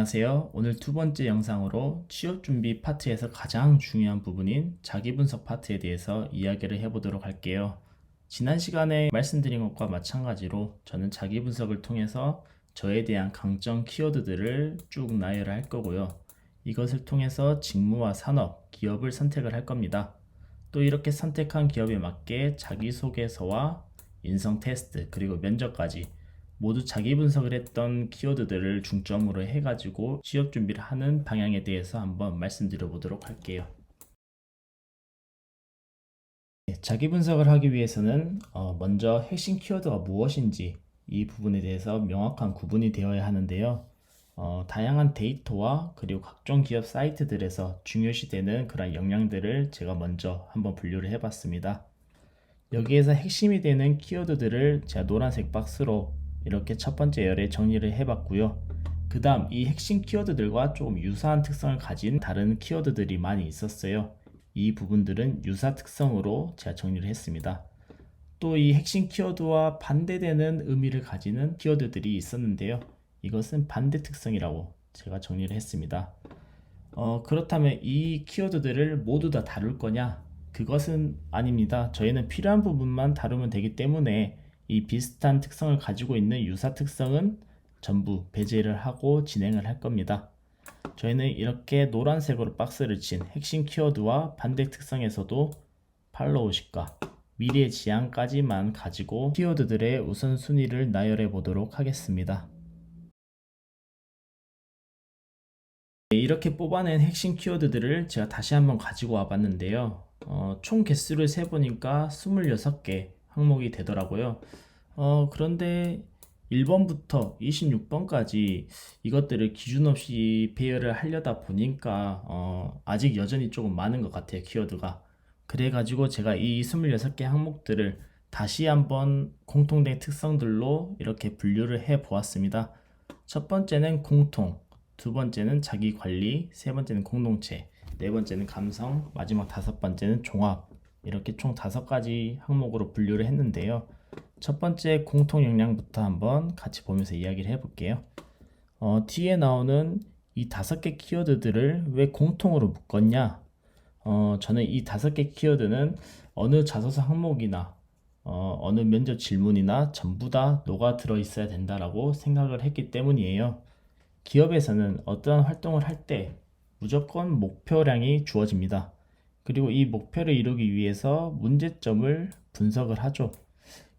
안녕하세요. 오늘 두 번째 영상으로 취업 준비 파트에서 가장 중요한 부분인 자기 분석 파트에 대해서 이야기를 해보도록 할게요. 지난 시간에 말씀드린 것과 마찬가지로 저는 자기 분석을 통해서 저에 대한 강점 키워드들을 쭉 나열을 할 거고요. 이것을 통해서 직무와 산업, 기업을 선택을 할 겁니다. 또 이렇게 선택한 기업에 맞게 자기소개서와 인성 테스트 그리고 면접까지 모두 자기 분석을 했던 키워드들을 중점으로 해가지고 취업 준비를 하는 방향에 대해서 한번 말씀드려 보도록 할게요. 자기 분석을 하기 위해서는 먼저 핵심 키워드가 무엇인지 이 부분에 대해서 명확한 구분이 되어야 하는데요. 다양한 데이터와 그리고 각종 기업 사이트들에서 중요시되는 그런 역량들을 제가 먼저 한번 분류를 해봤습니다. 여기에서 핵심이 되는 키워드들을 제가 노란색 박스로 이렇게 첫 번째 열에 정리를 해봤고요. 그 다음 이 핵심 키워드들과 조금 유사한 특성을 가진 다른 키워드들이 많이 있었어요. 이 부분들은 유사 특성으로 제가 정리를 했습니다. 또 이 핵심 키워드와 반대되는 의미를 가지는 키워드들이 있었는데요. 이것은 반대 특성이라고 제가 정리를 했습니다. 그렇다면 이 키워드들을 모두 다 다룰 거냐? 그것은 아닙니다. 저희는 필요한 부분만 다루면 되기 때문에 이 비슷한 특성을 가지고 있는 유사 특성은 전부 배제를 하고 진행을 할 겁니다. 저희는 이렇게 노란색으로 박스를 친 핵심 키워드와 반대 특성에서도 팔로우십과 미래 지향까지만 가지고 키워드들의 우선순위를 나열해 보도록 하겠습니다. 이렇게 뽑아낸 핵심 키워드들을 제가 다시 한번 가지고 와 봤는데요. 총 개수를 세보니까 26개 항목이 되더라고요. 그런데 1번부터 26번까지 이것들을 기준 없이 배열을 하려다 보니까 아직 여전히 조금 많은 것 같아요, 키워드가. 그래가지고 제가 이 26개 항목들을 다시 한번 공통된 특성들로 이렇게 분류를 해 보았습니다. 첫 번째는 공통, 두 번째는 자기 관리, 세 번째는 공동체, 네 번째는 감성, 마지막 다섯 번째는 종합. 이렇게 총 5가지 항목으로 분류를 했는데요. 첫 번째 공통 역량부터 한번 같이 보면서 이야기를 해볼게요. 뒤에 나오는 이 5개 키워드들을 왜 공통으로 묶었냐? 저는 이 5개 키워드는 어느 자소서 항목이나 어느 면접 질문이나 전부 다 녹아 들어 있어야 된다라고 생각을 했기 때문이에요. 기업에서는 어떠한 활동을 할 때 무조건 목표량이 주어집니다. 그리고 이 목표를 이루기 위해서 문제점을 분석을 하죠.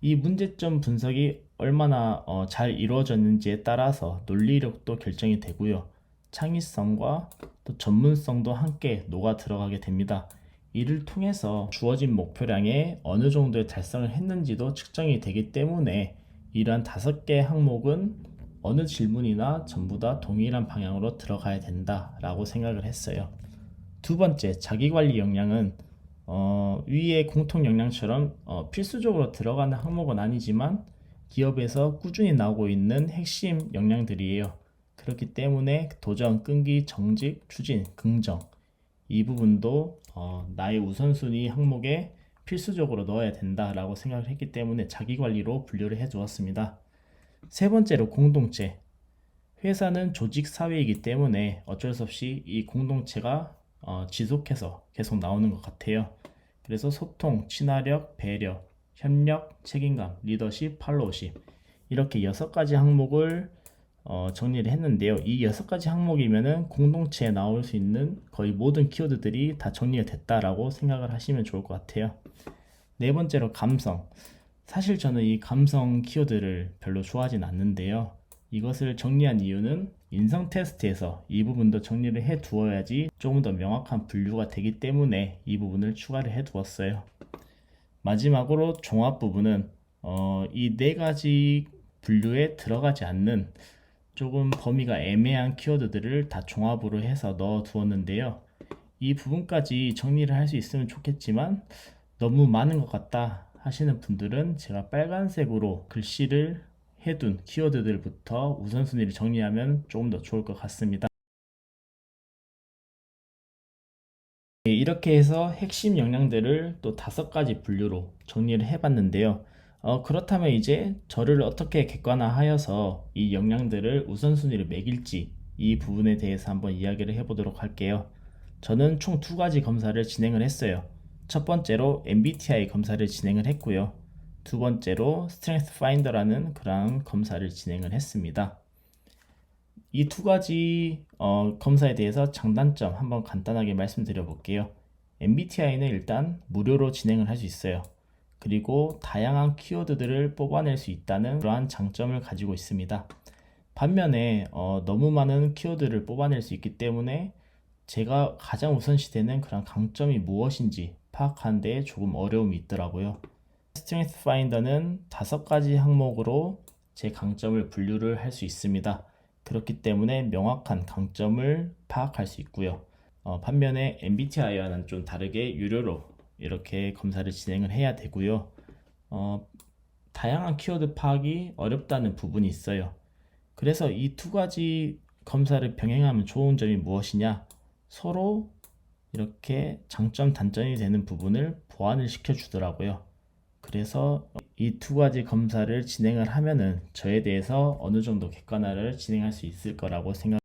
이 문제점 분석이 얼마나 잘 이루어졌는지에 따라서 논리력도 결정이 되고요. 창의성과 또 전문성도 함께 녹아 들어가게 됩니다. 이를 통해서 주어진 목표량에 어느 정도의 달성을 했는지도 측정이 되기 때문에 이러한 5개 항목은 어느 질문이나 전부 다 동일한 방향으로 들어가야 된다라고 생각을 했어요. 두 번째, 자기관리 역량은 위의 공통 역량처럼 필수적으로 들어가는 항목은 아니지만 기업에서 꾸준히 나오고 있는 핵심 역량들이에요. 그렇기 때문에 도전, 끈기, 정직, 추진, 긍정 이 부분도 나의 우선순위 항목에 필수적으로 넣어야 된다라고 생각을 했기 때문에 자기관리로 분류를 해 두었습니다. 세 번째로 공동체. 회사는 조직 사회이기 때문에 어쩔 수 없이 이 공동체가 지속해서 계속 나오는 것 같아요. 그래서 소통, 친화력, 배려, 협력, 책임감, 리더십, 팔로우십 이렇게 6가지 항목을 정리를 했는데요. 이 6가지 항목이면은 공동체에 나올 수 있는 거의 모든 키워드들이 다 정리가 됐다라고 생각을 하시면 좋을 것 같아요. 네 번째로 감성. 사실 저는 이 감성 키워드를 별로 좋아하진 않는데요. 이것을 정리한 이유는 인성 테스트에서 이 부분도 정리를 해 두어야지 조금 더 명확한 분류가 되기 때문에 이 부분을 추가를 해 두었어요. 마지막으로 종합 부분은 이 4가지 분류에 들어가지 않는 조금 범위가 애매한 키워드들을 다 종합으로 해서 넣어 두었는데요. 이 부분까지 정리를 할 수 있으면 좋겠지만 너무 많은 것 같다 하시는 분들은 제가 빨간색으로 글씨를 해둔 키워드들부터 우선순위를 정리하면 조금 더 좋을 것 같습니다. 이렇게 해서 핵심 역량들을 또 5가지 분류로 정리를 해봤는데요. 그렇다면 이제 저를 어떻게 객관화하여서 이 역량들을 우선순위를 매길지 이 부분에 대해서 한번 이야기를 해보도록 할게요. 저는 총 두 가지 검사를 진행을 했어요. 첫 번째로 MBTI 검사를 진행을 했고요. 두 번째로 스트렝스 파인더라는 그런 검사를 진행을 했습니다. 이 두 가지 검사에 대해서 장단점 한번 간단하게 말씀드려 볼게요. MBTI는 일단 무료로 진행을 할 수 있어요. 그리고 다양한 키워드들을 뽑아낼 수 있다는 그러한 장점을 가지고 있습니다. 반면에 너무 많은 키워드를 뽑아낼 수 있기 때문에 제가 가장 우선시되는 그런 강점이 무엇인지 파악하는 데 조금 어려움이 있더라고요. 스트렝스 파인더는 5가지 항목으로 제 강점을 분류를 할 수 있습니다. 그렇기 때문에 명확한 강점을 파악할 수 있고요. 반면에 MBTI와는 좀 다르게 유료로 이렇게 검사를 진행을 해야 되고요. 다양한 키워드 파악이 어렵다는 부분이 있어요. 그래서 이 두 가지 검사를 병행하면 좋은 점이 무엇이냐? 서로 이렇게 장점, 단점이 되는 부분을 보완을 시켜 주더라고요. 그래서 이 두 가지 검사를 진행을 하면은 저에 대해서 어느 정도 객관화를 진행할 수 있을 거라고 생각합니다.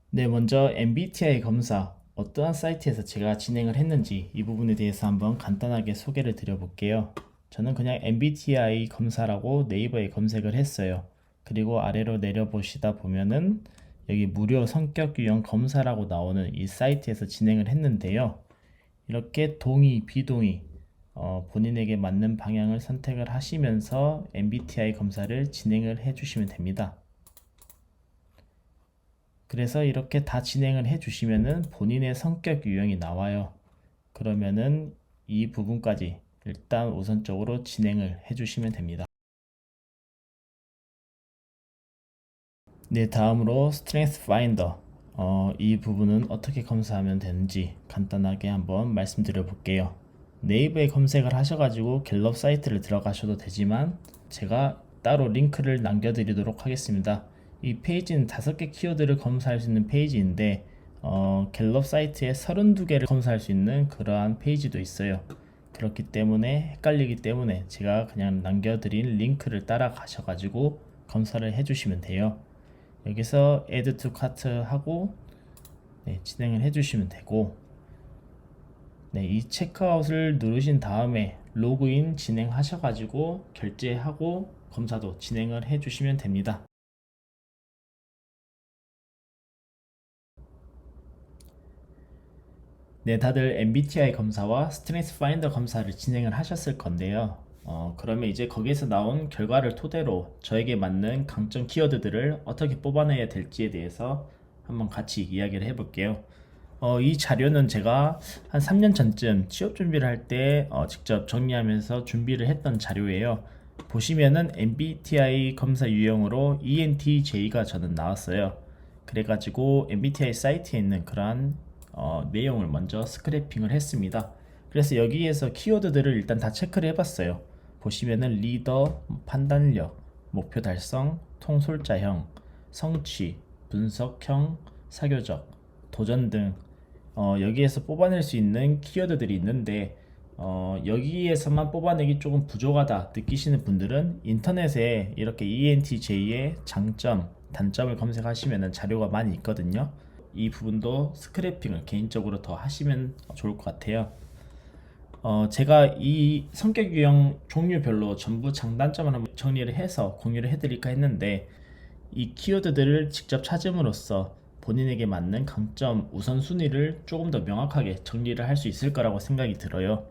네, 먼저 MBTI 검사 어떠한 사이트에서 제가 진행을 했는지 이 부분에 대해서 한번 간단하게 소개를 드려볼게요. 저는 그냥 MBTI 검사라고 네이버에 검색을 했어요. 그리고 아래로 내려보시다 보면은 여기 무료 성격 유형 검사라고 나오는 이 사이트에서 진행을 했는데요. 이렇게 동의, 비동의, 본인에게 맞는 방향을 선택을 하시면서 MBTI 검사를 진행을 해주시면 됩니다. 그래서 이렇게 다 진행을 해주시면은 본인의 성격 유형이 나와요. 그러면은 이 부분까지 일단 우선적으로 진행을 해주시면 됩니다. 네, 다음으로 스트렝스 파인더. 이 부분은 어떻게 검사하면 되는지 간단하게 한번 말씀드려 볼게요. 네이버에 검색을 하셔가지고 갤럽 사이트를 들어가셔도 되지만 제가 따로 링크를 남겨드리도록 하겠습니다. 이 페이지는 5개 키워드를 검사할 수 있는 페이지인데 갤럽 사이트에 32개를 검사할 수 있는 그러한 페이지도 있어요. 그렇기 때문에 헷갈리기 때문에 제가 그냥 남겨드린 링크를 따라가셔가지고 검사를 해주시면 돼요. 여기서 add to cart 하고 진행을 해주시면 되고 이 체크아웃을 누르신 다음에 로그인 진행하셔가지고 결제하고 검사도 진행을 해주시면 됩니다. 네, 다들 MBTI 검사와 스트렝스 파인더 검사를 진행을 하셨을 건데요. 그러면 이제 거기에서 나온 결과를 토대로 저에게 맞는 강점 키워드들을 어떻게 뽑아내야 될지에 대해서 한번 같이 이야기를 해볼게요. 이 자료는 제가 한 3년 전쯤 취업 준비를 할 때 직접 정리하면서 준비를 했던 자료예요. 보시면은 MBTI 검사 유형으로 ENTJ가 저는 나왔어요. 그래가지고 MBTI 사이트에 있는 그러한 내용을 먼저 스크래핑을 했습니다. 그래서 여기에서 키워드들을 일단 다 체크를 해봤어요. 보시면은 리더, 판단력, 목표 달성, 통솔자형, 성취, 분석형, 사교적, 도전 등 여기에서 뽑아낼 수 있는 키워드들이 있는데 여기에서만 뽑아내기 조금 부족하다 느끼시는 분들은 인터넷에 이렇게 ENTJ의 장점, 단점을 검색하시면 자료가 많이 있거든요. 이 부분도 스크래핑을 개인적으로 더 하시면 좋을 것 같아요. 제가 이 성격 유형 종류별로 전부 장단점을 한번 정리를 해서 공유를 해드릴까 했는데 이 키워드들을 직접 찾음으로써 본인에게 맞는 강점 우선순위를 조금 더 명확하게 정리를 할 수 있을 거라고 생각이 들어요.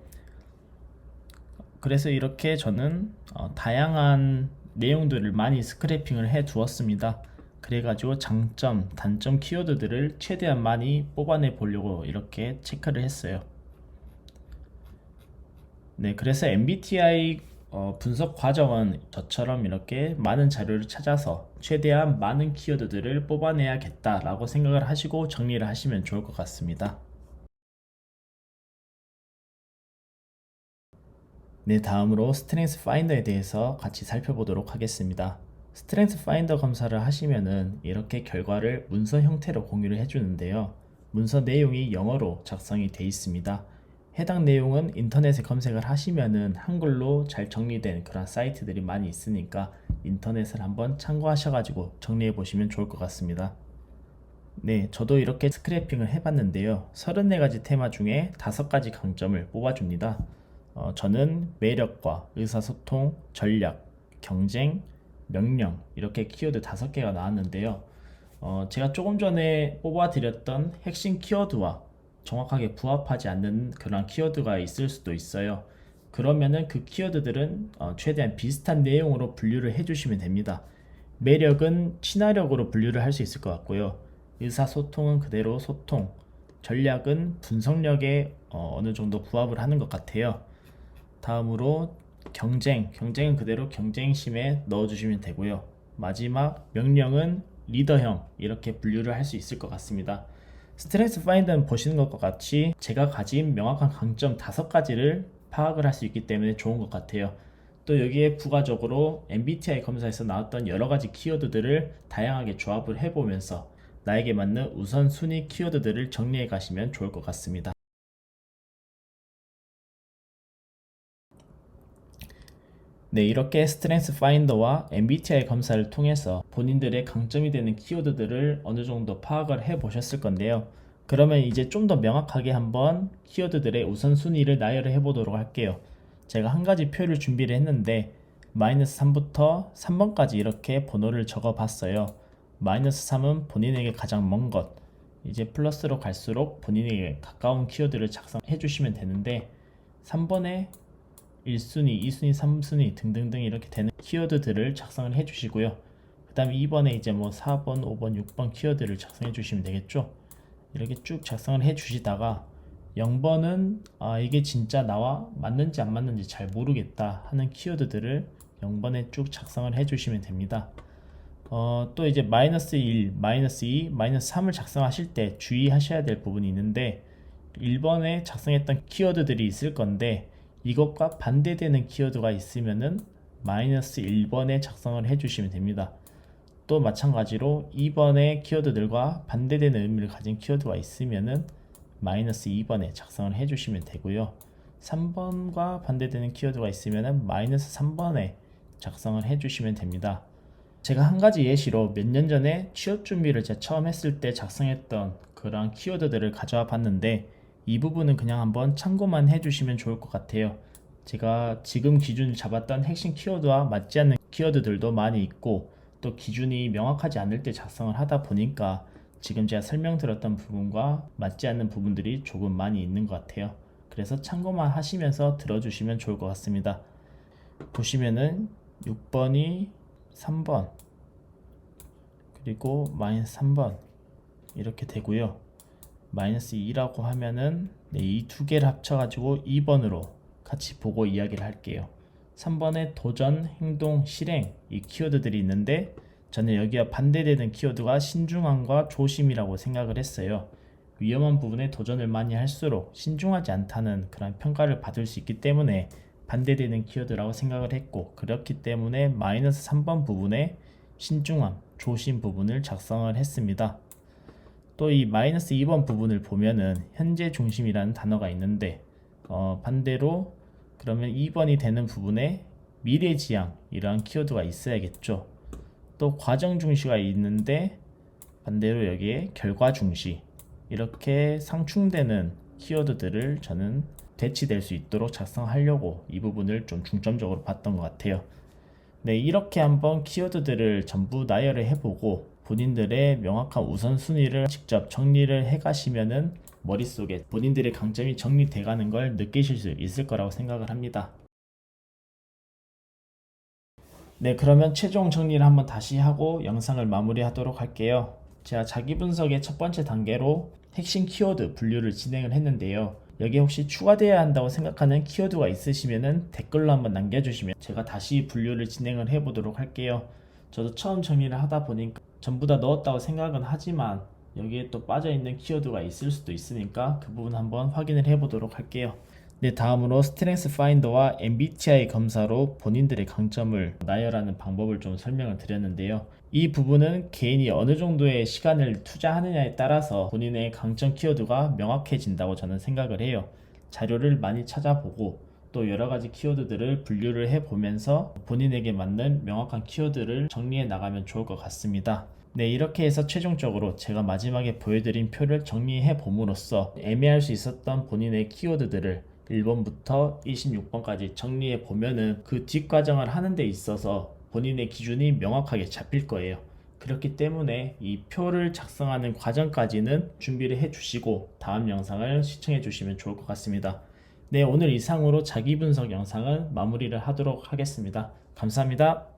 그래서 이렇게 저는 다양한 내용들을 많이 스크래핑을 해 두었습니다. 그래가지고 장점, 단점 키워드들을 최대한 많이 뽑아내 보려고 이렇게 체크를 했어요. 네, 그래서 MBTI 분석 과정은 저처럼 이렇게 많은 자료를 찾아서 최대한 많은 키워드들을 뽑아내야겠다라고 생각을 하시고 정리를 하시면 좋을 것 같습니다. 네, 다음으로 스트렝스 파인더에 대해서 같이 살펴보도록 하겠습니다. 스트렝스 파인더 검사를 하시면은 이렇게 결과를 문서 형태로 공유를 해주는데요. 문서 내용이 영어로 작성이 되어 있습니다. 해당 내용은 인터넷에 검색을 하시면은 한글로 잘 정리된 그런 사이트들이 많이 있으니까 인터넷을 한번 참고하셔가지고 정리해 보시면 좋을 것 같습니다. 네, 저도 이렇게 스크래핑을 해봤는데요. 34가지 테마 중에 5가지 강점을 뽑아줍니다. 저는 매력과 의사소통, 전략, 경쟁, 명령 이렇게 키워드 5개가 나왔는데요. 제가 조금 전에 뽑아드렸던 핵심 키워드와 정확하게 부합하지 않는 그런 키워드가 있을 수도 있어요. 그러면은 그 키워드들은 최대한 비슷한 내용으로 분류를 해주시면 됩니다. 매력은 친화력으로 분류를 할 수 있을 것 같고요. 의사소통은 그대로 소통, 전략은 분석력에 어느 정도 부합을 하는 것 같아요. 다음으로 경쟁은 그대로 경쟁심에 넣어주시면 되고요. 마지막 명령은 리더형 이렇게 분류를 할 수 있을 것 같습니다. 스트렝스 파인더는 보시는 것과 같이 제가 가진 명확한 강점 5가지를 파악을 할 수 있기 때문에 좋은 것 같아요. 또 여기에 부가적으로 MBTI 검사에서 나왔던 여러가지 키워드들을 다양하게 조합을 해보면서 나에게 맞는 우선순위 키워드들을 정리해 가시면 좋을 것 같습니다. 네, 이렇게 스트렝스 파인더와 MBTI 검사를 통해서 본인들의 강점이 되는 키워드들을 어느 정도 파악을 해 보셨을 건데요. 그러면 이제 좀 더 명확하게 한번 키워드들의 우선순위를 나열을 해 보도록 할게요. 제가 한 가지 표를 준비를 했는데 마이너스 3부터 3번까지 이렇게 번호를 적어 봤어요. 마이너스 3은 본인에게 가장 먼 것, 이제 플러스로 갈수록 본인에게 가까운 키워드를 작성해 주시면 되는데 3번에 1순위, 2순위, 3순위 등등등 이렇게 되는 키워드들을 작성을 해 주시고요. 그 다음에 2번에 이제 뭐 4번, 5번, 6번 키워드를 작성해 주시면 되겠죠. 이렇게 쭉 작성을 해 주시다가 0번은 이게 진짜 나와 맞는지 안 맞는지 잘 모르겠다 하는 키워드들을 0번에 쭉 작성을 해 주시면 됩니다. 또 이제 마이너스 1, 마이너스 2, 마이너스 3을 작성하실 때 주의하셔야 될 부분이 있는데 1번에 작성했던 키워드들이 있을 건데 이것과 반대되는 키워드가 있으면은 마이너스 1번에 작성을 해주시면 됩니다. 또 마찬가지로 2번의 키워드들과 반대되는 의미를 가진 키워드가 있으면은 마이너스 2번에 작성을 해주시면 되고요. 3번과 반대되는 키워드가 있으면은 마이너스 3번에 작성을 해주시면 됩니다. 제가 한 가지 예시로 몇 년 전에 취업 준비를 제가 처음 했을 때 작성했던 그런 키워드들을 가져와 봤는데 이 부분은 그냥 한번 참고만 해주시면 좋을 것 같아요. 제가 지금 기준을 잡았던 핵심 키워드와 맞지 않는 키워드들도 많이 있고 또 기준이 명확하지 않을 때 작성을 하다 보니까 지금 제가 설명드렸던 부분과 맞지 않는 부분들이 조금 많이 있는 것 같아요. 그래서 참고만 하시면서 들어주시면 좋을 것 같습니다. 보시면은 6번이 3번 그리고 마이너스 3번 이렇게 되고요. 마이너스 2라고 하면은 이 두 개를 합쳐가지고 2번으로 같이 보고 이야기를 할게요. 3번에 도전, 행동, 실행 이 키워드들이 있는데 저는 여기와 반대되는 키워드가 신중함과 조심이라고 생각을 했어요. 위험한 부분에 도전을 많이 할수록 신중하지 않다는 그런 평가를 받을 수 있기 때문에 반대되는 키워드라고 생각을 했고 그렇기 때문에 마이너스 3번 부분에 신중함, 조심 부분을 작성을 했습니다. 또 이 마이너스 2번 부분을 보면은 현재 중심이라는 단어가 있는데 반대로 그러면 2번이 되는 부분에 미래지향 이러한 키워드가 있어야겠죠. 또 과정 중시가 있는데 반대로 여기에 결과 중시 이렇게 상충되는 키워드들을 저는 대치될 수 있도록 작성하려고 이 부분을 좀 중점적으로 봤던 것 같아요. 네, 이렇게 한번 키워드들을 전부 나열을 해보고 본인들의 명확한 우선순위를 직접 정리를 해가시면은 머릿속에 본인들의 강점이 정리돼가는 걸 느끼실 수 있을 거라고 생각을 합니다. 네, 그러면 최종 정리를 한번 다시 하고 영상을 마무리하도록 할게요. 제가 자기 분석의 첫 번째 단계로 핵심 키워드 분류를 진행을 했는데요. 여기에 혹시 추가되어야 한다고 생각하는 키워드가 있으시면은 댓글로 한번 남겨주시면 제가 다시 분류를 진행을 해보도록 할게요. 저도 처음 정리를 하다 보니까 전부 다 넣었다고 생각은 하지만 여기에 또 빠져있는 키워드가 있을 수도 있으니까 그 부분 한번 확인을 해보도록 할게요. 네, 다음으로 스트렝스 파인더와 MBTI 검사로 본인들의 강점을 나열하는 방법을 좀 설명을 드렸는데요. 이 부분은 개인이 어느 정도의 시간을 투자하느냐에 따라서 본인의 강점 키워드가 명확해진다고 저는 생각을 해요. 자료를 많이 찾아보고 또 여러 가지 키워드들을 분류를 해 보면서 본인에게 맞는 명확한 키워드를 정리해 나가면 좋을 것 같습니다. 네, 이렇게 해서 최종적으로 제가 마지막에 보여드린 표를 정리해 봄으로써 애매할 수 있었던 본인의 키워드들을 1번부터 26번까지 정리해 보면은 그 뒷과정을 하는 데 있어서 본인의 기준이 명확하게 잡힐 거예요. 그렇기 때문에 이 표를 작성하는 과정까지는 준비를 해 주시고 다음 영상을 시청해 주시면 좋을 것 같습니다. 네, 오늘 이상으로 자기분석 영상은 마무리를 하도록 하겠습니다. 감사합니다.